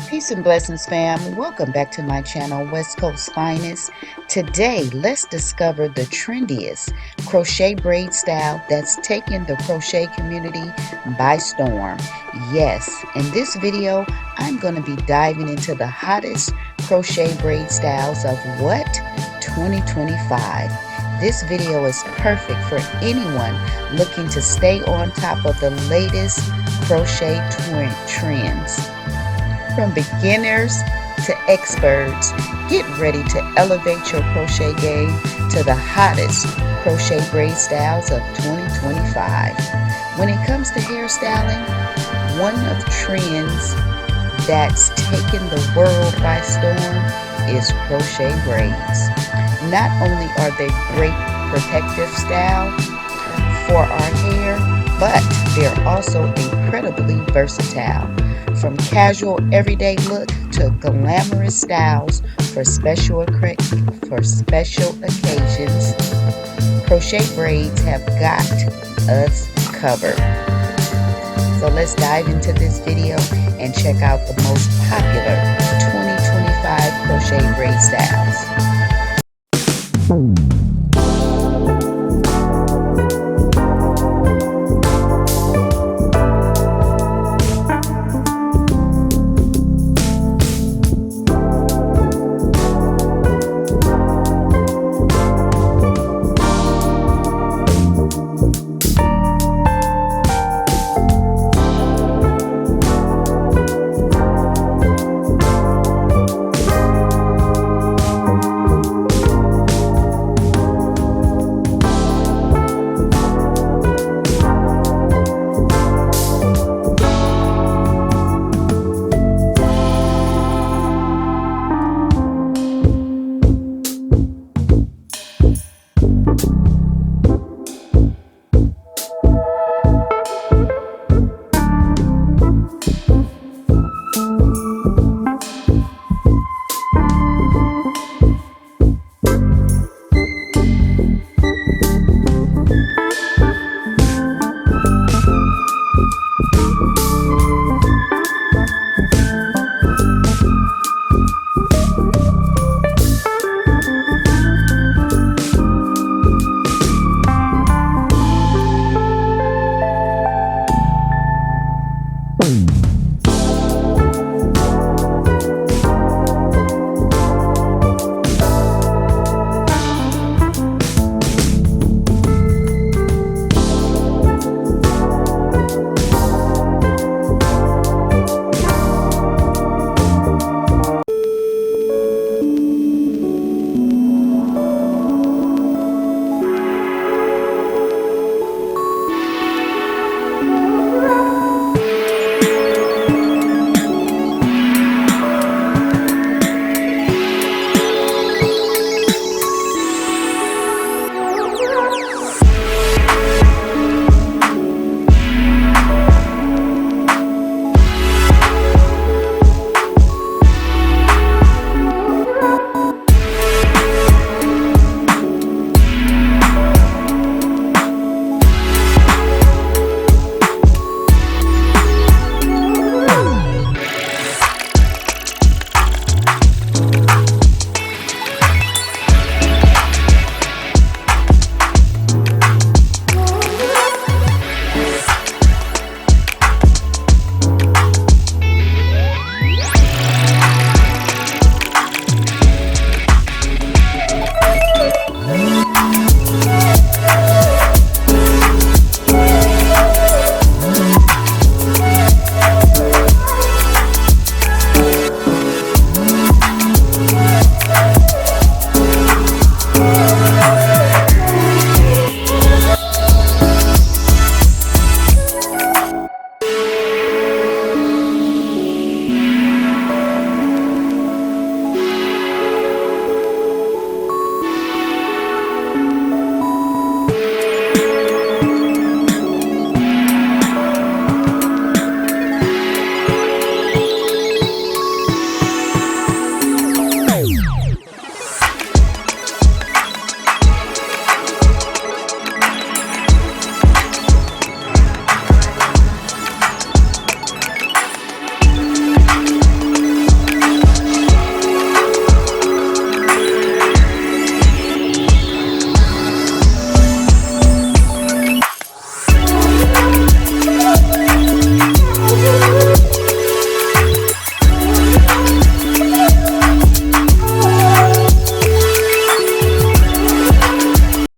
Peace and blessings, fam. Welcome back to my channel, West Coast Finest. Today, let's discover the trendiest crochet braid style that's taken the crochet community by storm. Yes, in this video, I'm going to be diving into the hottest crochet braid styles of what? 2025. This video is perfect for anyone looking to stay on top of the latest crochet trends. From beginners to experts, get ready to elevate your crochet game to the hottest crochet braid styles of 2025. When it comes to hairstyling, one of the trends that's taken the world by storm is crochet braids. Not only are they great protective style for our hair, but they're also incredibly versatile. From casual everyday look to glamorous styles for special occasions, crochet braids have got us covered. So let's dive into this video and check out the most popular 2025 crochet braid styles.